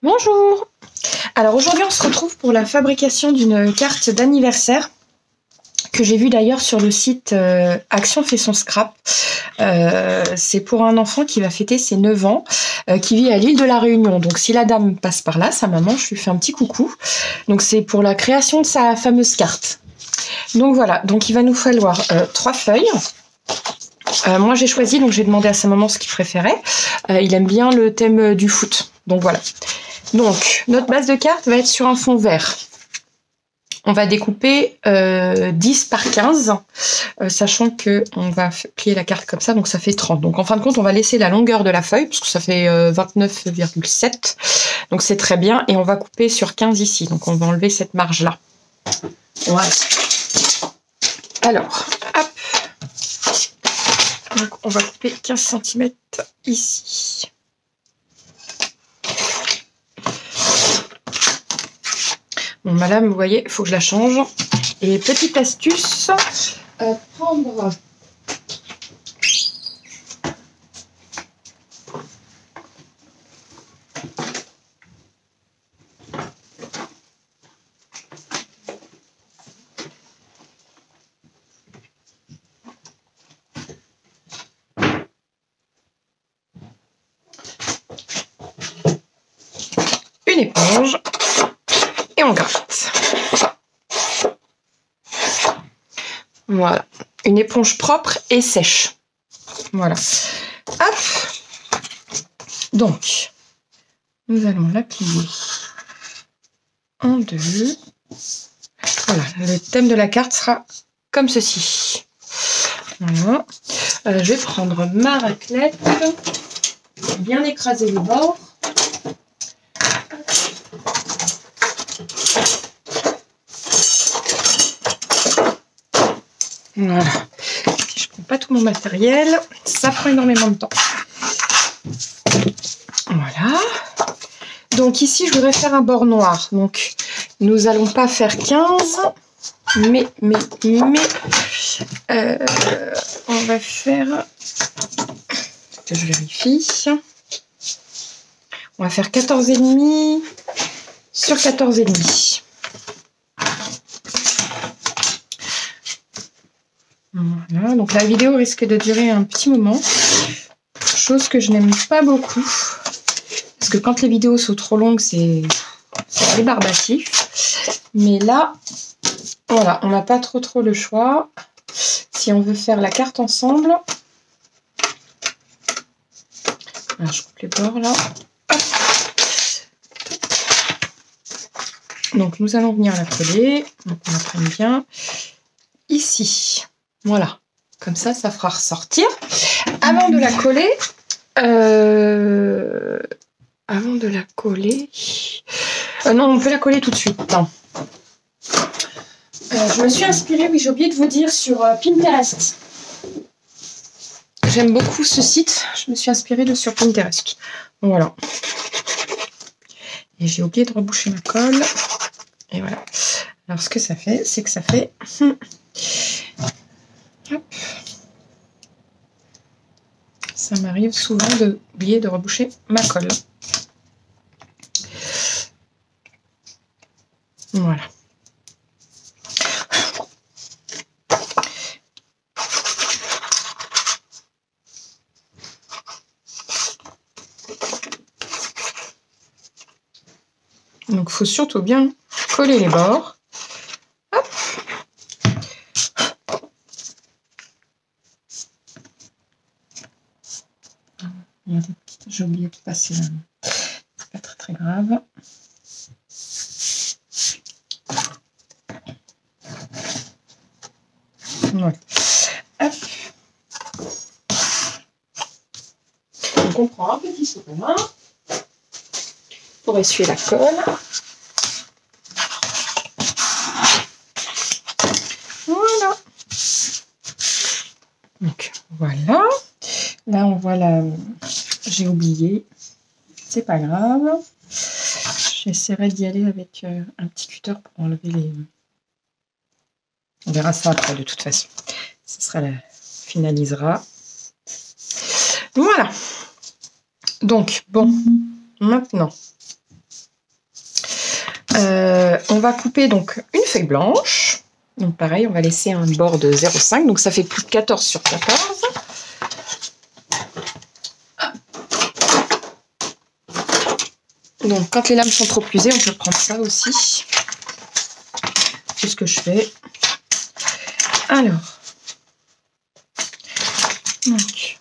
Bonjour. Alors aujourd'hui on se retrouve pour la fabrication d'une carte d'anniversaire que j'ai vue d'ailleurs sur le site Action fait son scrap. C'est pour un enfant qui va fêter ses 9 ans, qui vit à l'île de la Réunion. Donc si la dame passe par là, sa maman, je lui fais un petit coucou. Donc c'est pour la création de sa fameuse carte. Donc voilà, donc il va nous falloir 3 feuilles. Moi j'ai choisi, donc j'ai demandé à sa maman ce qu'il préférait. Il aime bien le thème du foot. Donc voilà. Donc notre base de carte va être sur un fond vert. On va découper 10 par 15, sachant qu'on va plier la carte comme ça, donc ça fait 30. Donc en fin de compte, on va laisser la longueur de la feuille, parce que ça fait 29,7. Donc c'est très bien, et on va couper sur 15 ici. Donc on va enlever cette marge-là. Voilà. Alors, hop. Donc on va couper 15 cm ici. Bon, madame, vous voyez, il faut que je la change. Et petite astuce, prendre une éponge. Et on gratte. Voilà. Une éponge propre et sèche. Voilà. Hop. Donc, nous allons la plier en deux. Voilà. Le thème de la carte sera comme ceci. Voilà. Je vais prendre ma raclette. Bien écraser le bord. Voilà. Je prends pas tout mon matériel, ça prend énormément de temps. Voilà. Donc ici, je voudrais faire un bord noir. Donc, nous allons pas faire 15, mais on va faire, que je vérifie, on va faire 14,5 sur 14,5. Voilà, donc la vidéo risque de durer un petit moment, chose que je n'aime pas beaucoup, parce que quand les vidéos sont trop longues, c'est rébarbatif. Mais là, voilà, on n'a pas trop le choix. Si on veut faire la carte ensemble, alors, je coupe les bords là. Hop. Donc nous allons venir la coller, donc on la prenne bien ici. Voilà, comme ça, ça fera ressortir. Avant de la coller, non, on peut la coller tout de suite. Je me suis inspirée, oui, j'ai oublié de vous dire, sur Pinterest. J'aime beaucoup ce site. Je me suis inspirée sur Pinterest. Voilà. Et j'ai oublié de reboucher ma colle. Et voilà. Alors, ce que ça fait, c'est que ça fait... Hop. Ça m'arrive souvent d'oublier de reboucher ma colle. Voilà. Donc, il faut surtout bien coller les bords. Hop. J'ai oublié de passer là. C'est pas très grave. Voilà. Hop. Donc on prend un petit seau-main pour essuyer la colle. Voilà. Donc voilà. Là on voit la... J'ai oublié. C'est pas grave. J'essaierai d'y aller avec un petit cutter pour enlever les... On verra ça après de toute façon. Ce sera la... finalisera. Voilà. Donc, bon, maintenant, On va couper donc une feuille blanche. Donc pareil, on va laisser un bord de 0,5. Donc ça fait plus de 14 sur 14. Donc quand les lames sont trop usées, on peut prendre ça aussi. C'est ce que je fais. Alors, donc,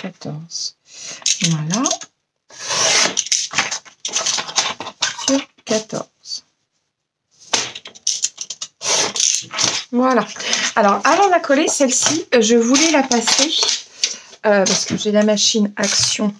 14. Voilà. Sur 14. Voilà. Alors, avant de la coller, celle-ci, je voulais la passer parce que j'ai la machine Action.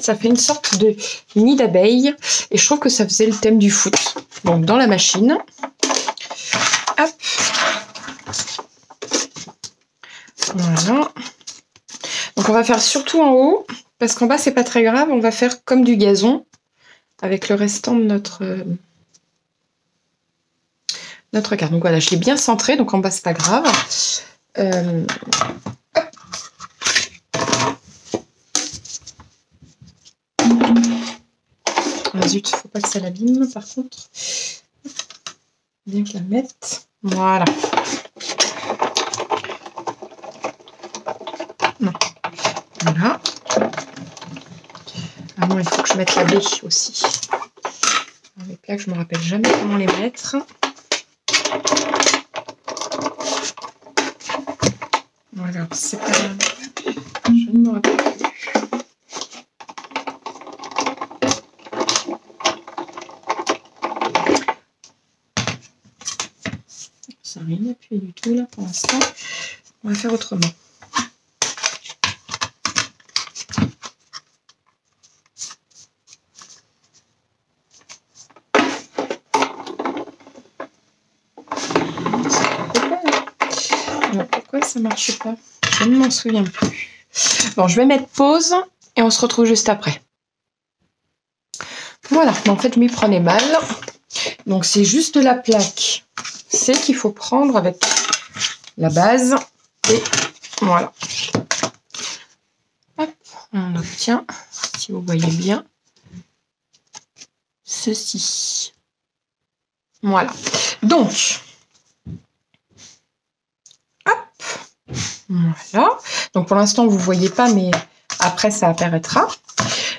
Ça fait une sorte de nid d'abeille et je trouve que ça faisait le thème du foot. Donc, dans la machine. Hop. Voilà. Donc, on va faire surtout en haut parce qu'en bas, c'est pas très grave. On va faire comme du gazon avec le restant de notre carte. Donc voilà, je l'ai bien centré, donc en bas c'est pas grave. Ah zut, faut pas que ça l'abîme par contre. Bien que la mette. Voilà. Non. Voilà. Ah non, il faut que je mette la baie aussi. Les plaques, je me rappelle jamais comment les mettre. Voilà, c'est pas grave. Je ne me rappelle plus. Ça n'a rien appuyé du tout là pour l'instant. On va faire autrement. Pourquoi ça marche pas? Je ne m'en souviens plus. Bon, je vais mettre pause et on se retrouve juste après. Voilà, en fait, je m'y prenais mal. Donc, c'est juste la plaque. C'est qu'il faut prendre avec la base. Et voilà. Hop, on obtient, si vous voyez bien, ceci. Voilà. Donc, hop, voilà. Donc, pour l'instant, vous ne voyez pas, mais après, ça apparaîtra.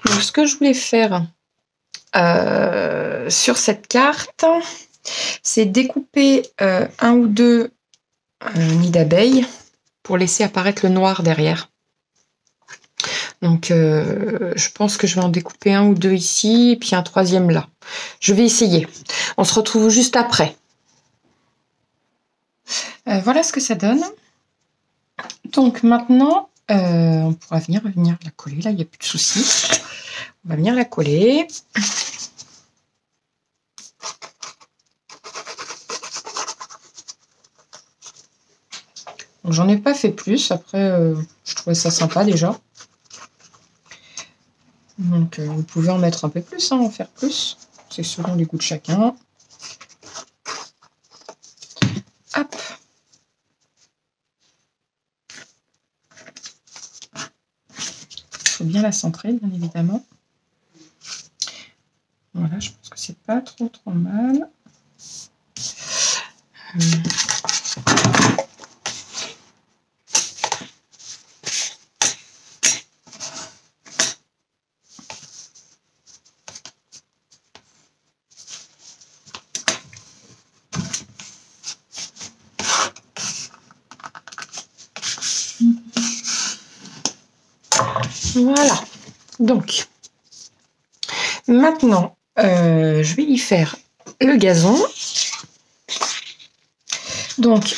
Donc, ce que je voulais faire sur cette carte, c'est découper un ou deux nids d'abeilles pour laisser apparaître le noir derrière. Donc, je pense que je vais en découper un ou deux ici, et puis un troisième là. Je vais essayer. On se retrouve juste après. Voilà ce que ça donne. Donc maintenant, on pourra venir la coller. Là, il n'y a plus de souci. On va venir la coller. J'en ai pas fait plus. Après, je trouvais ça sympa déjà. Donc, vous pouvez en mettre un peu plus, hein, en faire plus. C'est selon les goûts de chacun. Hop. Il faut bien la centrer, bien évidemment. Voilà, je pense que c'est pas trop mal. Voilà. Donc, maintenant, je vais y faire le gazon. Donc,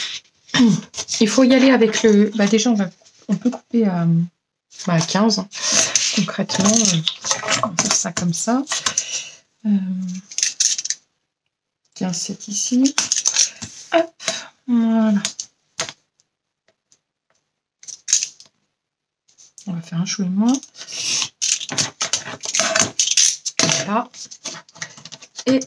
il faut y aller avec le... Bah déjà, on peut couper à 15. Hein. Concrètement, on va faire ça comme ça. 15, c'est ici. Hop, voilà. On va faire un chouille moins. Voilà. Et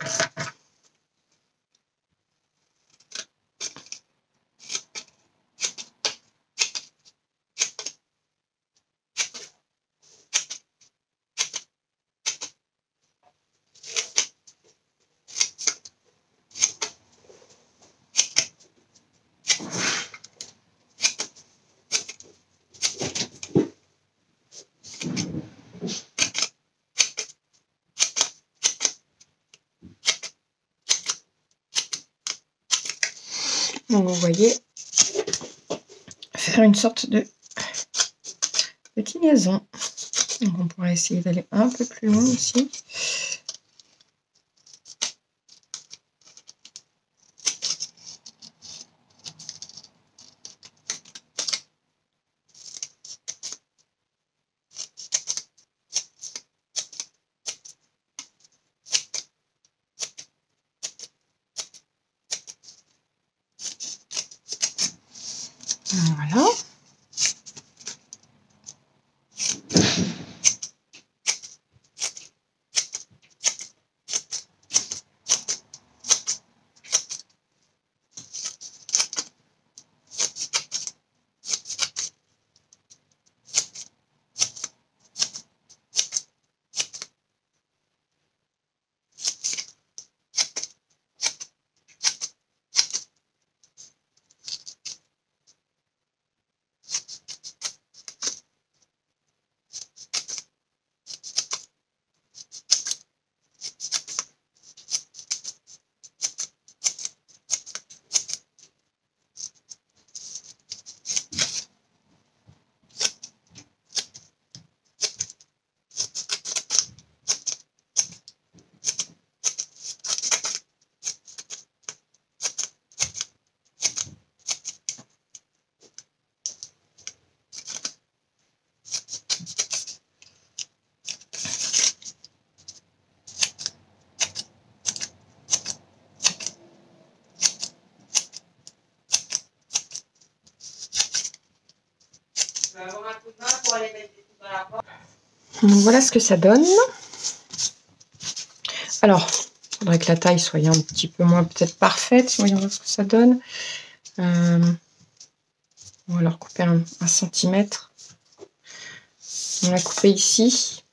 Donc vous voyez, faire une sorte de petit gazon. Donc on pourrait essayer d'aller un peu plus loin aussi. Voilà. Donc voilà ce que ça donne. Alors, il faudrait que la taille soit un petit peu moins peut-être parfaite. Voyons voir ce que ça donne. On va leur couper un centimètre. On va couper ici.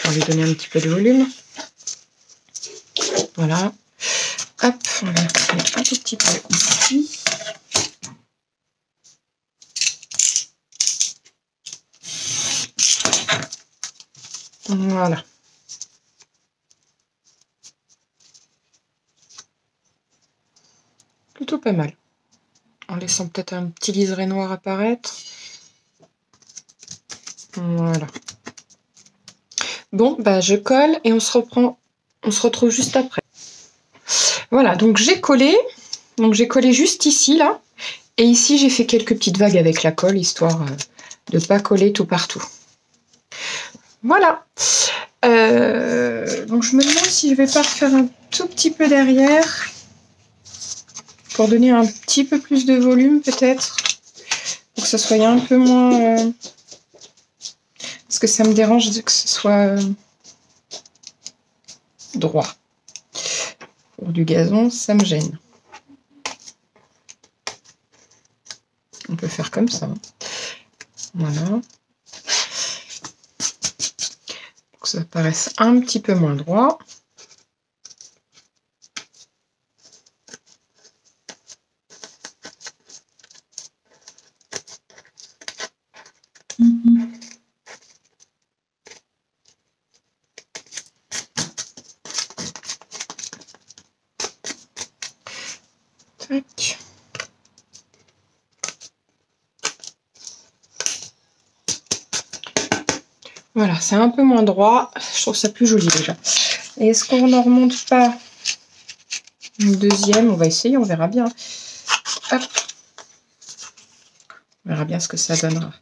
Je vais lui donner un petit peu de volume. Voilà. Hop, on va couper un tout petit peu ici. Voilà. Plutôt pas mal. En laissant peut-être un petit liseré noir apparaître. Voilà. Bon, bah je colle et on se retrouve juste après. Voilà, donc j'ai collé. Donc j'ai collé juste ici, là. Et ici, j'ai fait quelques petites vagues avec la colle, histoire de ne pas coller tout partout. Voilà. Donc je me demande si je vais pas refaire un tout petit peu derrière pour donner un petit peu plus de volume peut-être, pour que ça soit un peu moins parce que ça me dérange que ce soit droit. Pour du gazon, ça me gêne. On peut faire comme ça. Voilà. Pour que ça paraisse un petit peu moins droit. Tac. Voilà, c'est un peu moins droit. Je trouve ça plus joli déjà. Et est-ce qu'on n'en remonte pas une deuxième? On va essayer, on verra bien. Hop. On verra bien ce que ça donnera.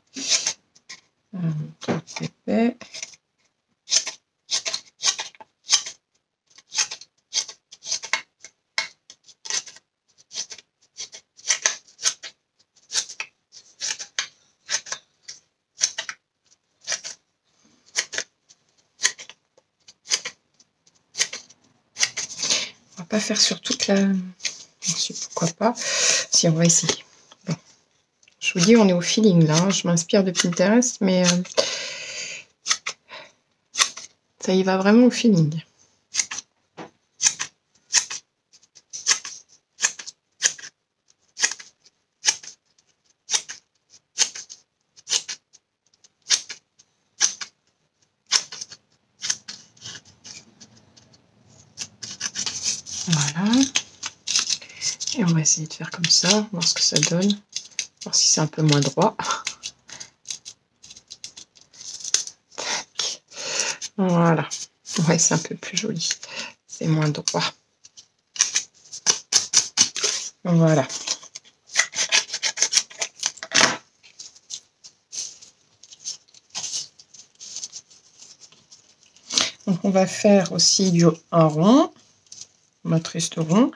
Tout épais. On va pas faire sur toute la... Pourquoi pas. Si, on va essayer. Bon. Je vous dis, on est au feeling là. Hein. Je m'inspire de Pinterest, mais ça y va vraiment au feeling. Voilà. Et on va essayer de faire comme ça, voir ce que ça donne. Voir si c'est un peu moins droit. Tac. Voilà. Ouais, c'est un peu plus joli. C'est moins droit. Voilà. Donc on va faire aussi un rond, un triste rond.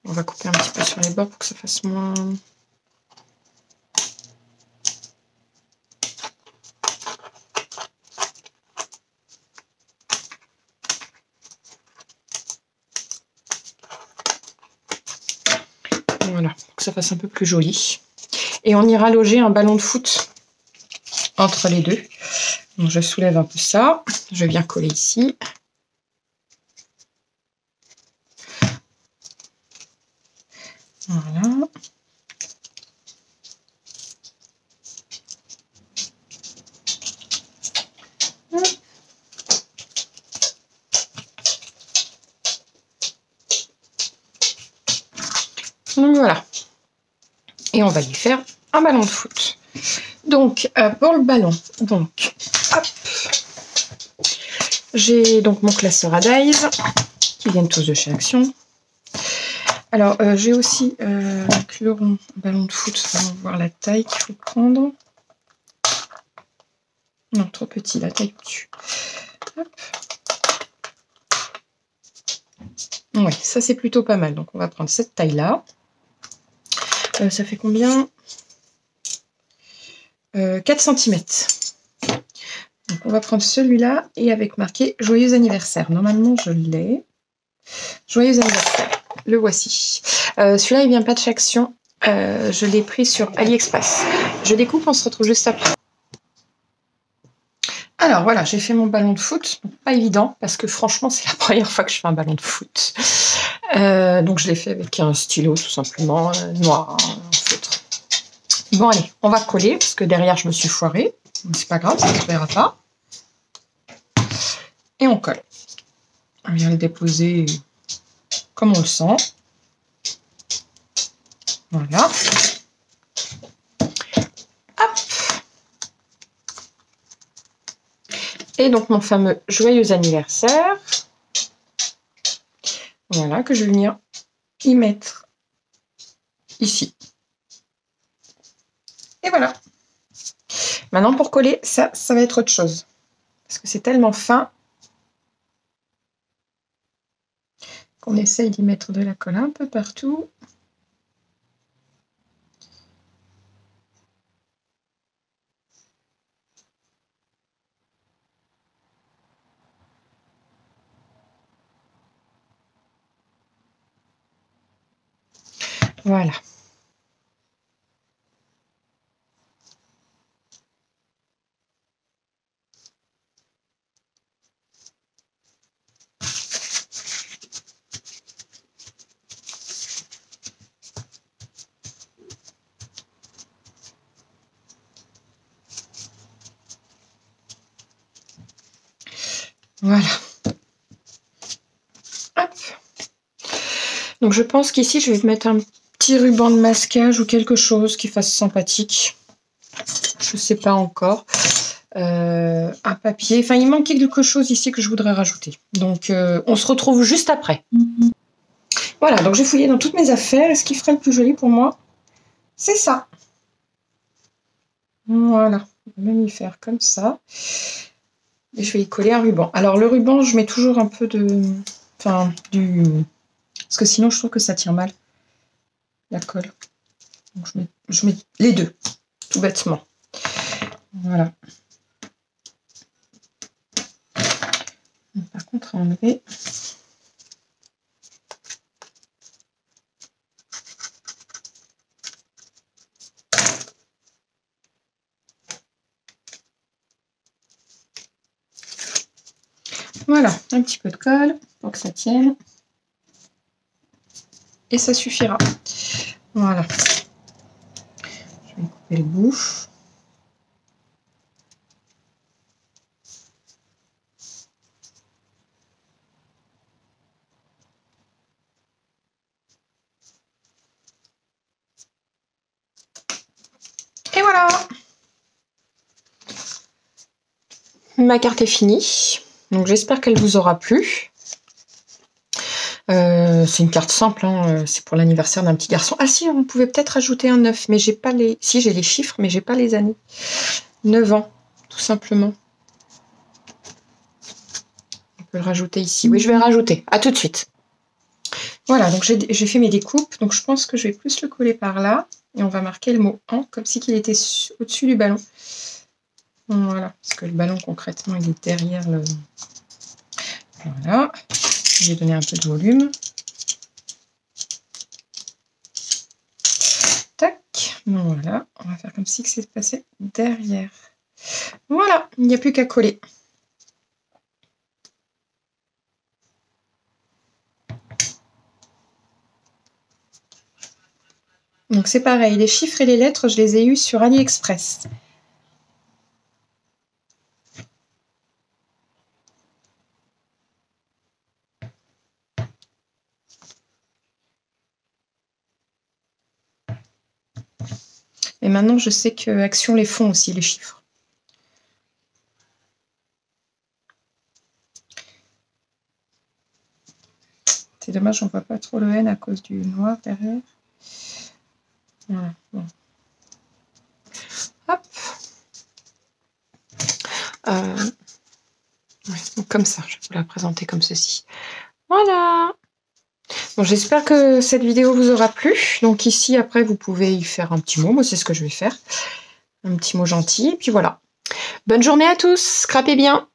On va couper un petit peu sur les bords pour que ça fasse moins... Voilà, pour que ça fasse un peu plus joli. Et on ira loger un ballon de foot entre les deux. Donc je soulève un peu ça. Je viens coller ici. Voilà. Donc voilà. Et on va lui faire un ballon de foot. Donc pour le ballon, donc hop, j'ai donc mon classeur à dies qui viennent tous de chez Action. Alors j'ai aussi le rond ballon de foot. On va voir la taille qu'il faut prendre. Non, trop petit, la taille au-dessus. Oui, ça c'est plutôt pas mal. Donc on va prendre cette taille-là. Ça fait combien 4 cm. Donc on va prendre celui-là et avec marqué Joyeux anniversaire. Normalement je l'ai. Joyeux anniversaire. Le voici. Celui-là il vient pas de chez Action. Je l'ai pris sur AliExpress. Je découpe, on se retrouve juste après. Alors voilà, j'ai fait mon ballon de foot. Pas évident parce que franchement c'est la première fois que je fais un ballon de foot. Donc je l'ai fait avec un stylo tout simplement noir, en feutre. Bon allez, on va coller parce que derrière je me suis foirée. C'est pas grave, ça ne se verra pas. Et on colle. On vient le déposer comme on le sent. Voilà. Hop. Et donc mon fameux joyeux anniversaire. Voilà, que je vais venir y mettre ici. Et voilà. Maintenant pour coller, ça va être autre chose. Parce que c'est tellement fin qu'on essaye d'y mettre de la colle un peu partout. Voilà. Voilà. Hop. Donc je pense qu'ici, je vais mettre un petit ruban de masquage ou quelque chose qui fasse sympathique. Je ne sais pas encore. Un papier. Enfin, il manque quelque chose ici que je voudrais rajouter. Donc, on se retrouve juste après. Voilà, donc j'ai fouillé dans toutes mes affaires. Et ce qui ferait le plus joli pour moi, c'est ça. Voilà. On va même y faire comme ça. Et je vais y coller un ruban. Alors, le ruban, je mets toujours un peu de... Enfin, du... Parce que sinon, je trouve que ça tient mal. La colle. Donc, je mets les deux. Tout bêtement. Voilà. Par contre, à enlever... Voilà, un petit peu de colle pour que ça tienne. Et ça suffira. Voilà. Je vais couper le bout. ma carte est finie. Donc j'espère qu'elle vous aura plu. C'est une carte simple, hein. C'est pour l'anniversaire d'un petit garçon. Ah si, on pouvait peut-être ajouter un 9, mais j'ai pas les... Si, j'ai les chiffres, mais j'ai pas les années. 9 ans, tout simplement. On peut le rajouter ici. Oui, je vais le rajouter. À tout de suite. Voilà, donc j'ai fait mes découpes. Donc je pense que je vais plus le coller par là. Et on va marquer le mot « en » comme si il était au-dessus du ballon. Voilà, parce que le ballon, concrètement, il est derrière le... Voilà. Je vais donner un peu de volume. Tac. Voilà, on va faire comme si c'est passé derrière. Voilà, il n'y a plus qu'à coller. Donc c'est pareil, les chiffres et les lettres, je les ai eus sur AliExpress. Et maintenant, je sais que Action les font aussi, les chiffres. C'est dommage, on ne voit pas trop le N à cause du noir derrière. Voilà. Bon. Hop. Ouais, donc comme ça, je vais vous la présenter comme ceci. Voilà. Bon, j'espère que cette vidéo vous aura plu. Donc ici, après, vous pouvez y faire un petit mot. Moi, c'est ce que je vais faire. Un petit mot gentil. Et puis voilà. Bonne journée à tous. Scrapez bien.